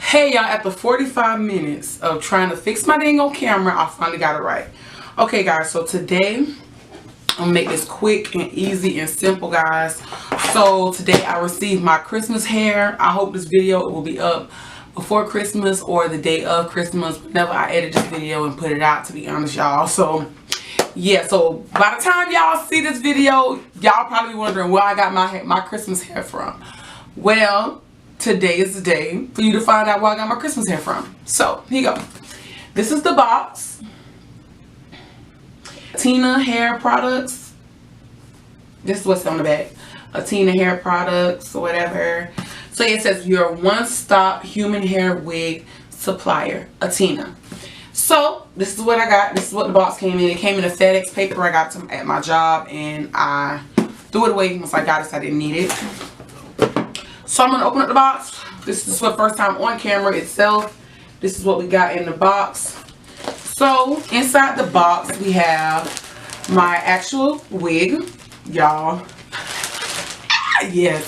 Hey y'all, after 45 minutes of trying to fix my dang on camera, I finally got it right. Okay guys, so today I'm gonna make this quick and easy and simple, guys. So today I received my Christmas hair. I hope this video will be up before Christmas or the day of Christmas, whenever I edit this video and put it out, to be honest, y'all. So yeah, so by the time y'all see this video, y'all probably wondering where I got my Christmas hair from. Well, today is the day for you to find out where I got my Christmas hair from. So here you go. This is the box. Tina hair products. This is what's on the back. Tina hair products or whatever. So it says your one-stop human hair wig supplier, Tina. So this is what I got. This is what the box came in. It came in a FedEx paper. I got some at my job and I threw it away once I got it, so I didn't need it. So I'm going to open up the box. This is for the first time on camera itself. This is what we got in the box. So inside the box we have my actual wig, y'all. Yes.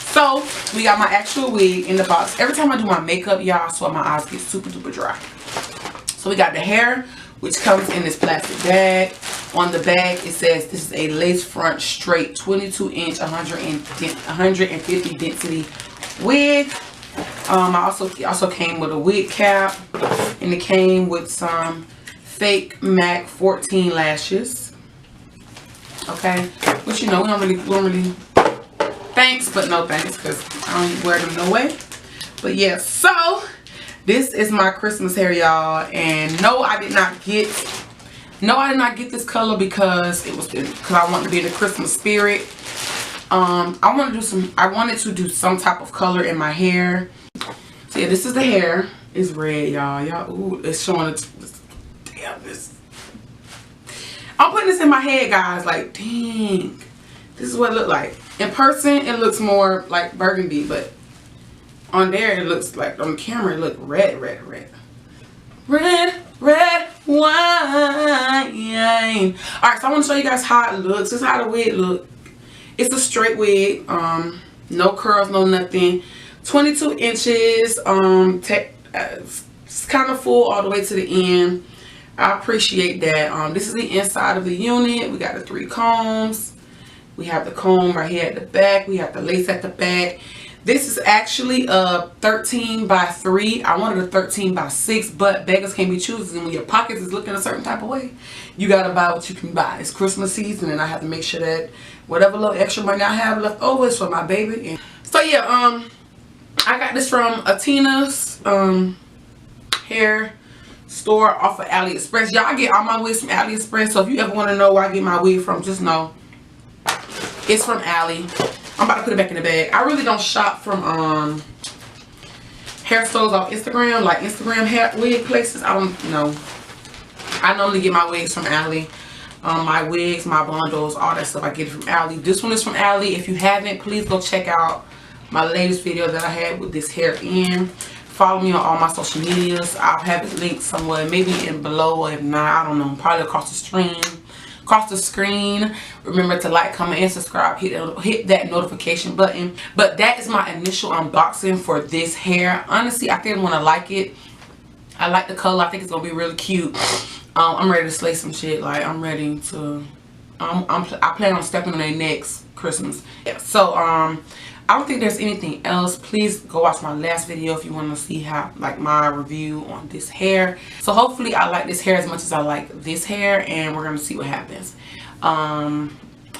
So we got my actual wig in the box. Every time I do my makeup, y'all, so my eyes get super duper dry. So we got the hair, which comes in this plastic bag. On the bag, it says this is a lace front straight 22-inch 150 density wig. It also came with a wig cap, and it came with some fake MAC 14 lashes. Okay, which, you know, we don't really thanks, but no thanks, because I don't wear them no way. But yeah, so this is my Christmas hair, y'all. And no, I did not get this color because I wanted to be in the Christmas spirit. I wanted to do some type of color in my hair. So yeah, this is the hair. It's red, y'all. Ooh, it's showing it. Damn, this. I'm putting this in my head, guys. Like, dang, this is what it looked like. In person, it looks more like burgundy, but on there, it looks like, on camera, it looked red wine. Alright, so I want to show you guys how it looks. This is how the wig look. It's a straight wig. No curls, no nothing. 22 inches. It's kind of full all the way to the end. I appreciate that. This is the inside of the unit. We got the 3 combs. We have the comb right here at the back. We have the lace at the back. This is actually a 13 by 3. I wanted a 13 by 6, but beggars can't be choosers. And when your pockets is looking a certain type of way, you gotta buy what you can buy. It's Christmas season, and I have to make sure that whatever little extra money I have left over is for my baby. And so yeah, I got this from Tina's hair store off of AliExpress. Y'all, get all my wigs from AliExpress. So if you ever want to know where I get my wig from, just know it's from Ali. I'm about to put it back in the bag. I really don't shop from hair stores off Instagram, like Instagram hair wig places. I don't know. I normally get my wigs from Ali. My wigs, my bundles, all that stuff, I get it from Ali. This one is from Ali. If you haven't, please go check out my latest video that I had with this hair in. Follow me on all my social medias. I'll have it linked somewhere, maybe in below, or if not, I don't know, probably across the screen. Remember to like, comment, and subscribe. Hit that notification button. But that is my initial unboxing for this hair. Honestly, I think I'm gonna like it. I like the color. I think it's gonna be really cute. I'm ready to slay some shit. Like, I'm ready to I plan on stepping on their next Christmas. Yeah, so I don't think there's anything else. Please go watch my last video if you want to see how, like, my review on this hair. So hopefully I like this hair as much as I like this hair, and we're gonna see what happens.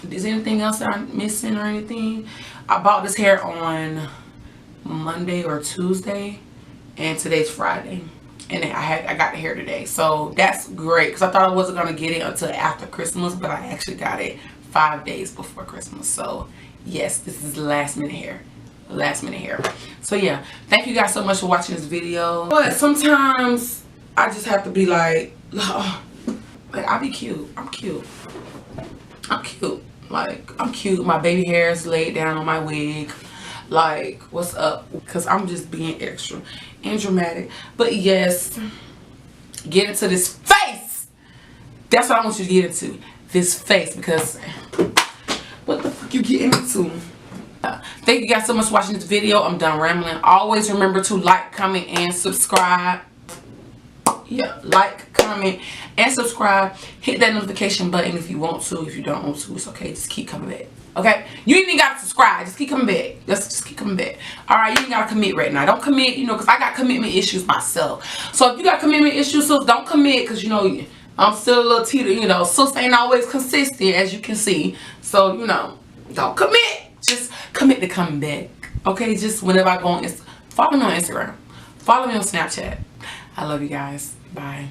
Is there anything else that I'm missing or anything? I bought this hair on Monday or Tuesday, and today's Friday, and I got the hair today. So that's great, because I thought I wasn't gonna get it until after Christmas, but I actually got it 5 days before Christmas. So yes, this is last minute hair. So yeah, thank you guys so much for watching this video. But sometimes I just have to be like, oh, like, I'll be cute. I'm cute. Like, I'm cute. My baby hair is laid down on my wig. Like, what's up? Because I'm just being extra and dramatic. But yes, get into this face. That's what I want you to get into. This face, because what the fuck you getting into? Thank you guys so much for watching this video. I'm done rambling. Always remember to like, comment, and subscribe. Yeah, like, comment, and subscribe. Hit that notification button if you want to. If you don't want to, it's okay. Just keep coming back. Okay? You ain't even got to subscribe. Just keep coming back. Just keep coming back. Alright, you ain't got to commit right now. Don't commit, you know, because I got commitment issues myself. So if you got commitment issues, so don't commit, because, you know, I'm still a little teeter, you know. Sis ain't always consistent, as you can see. So, you know, don't commit. Just commit to coming back. Okay? Just whenever I go on, follow me on Instagram. Follow me on Snapchat. I love you guys. Bye.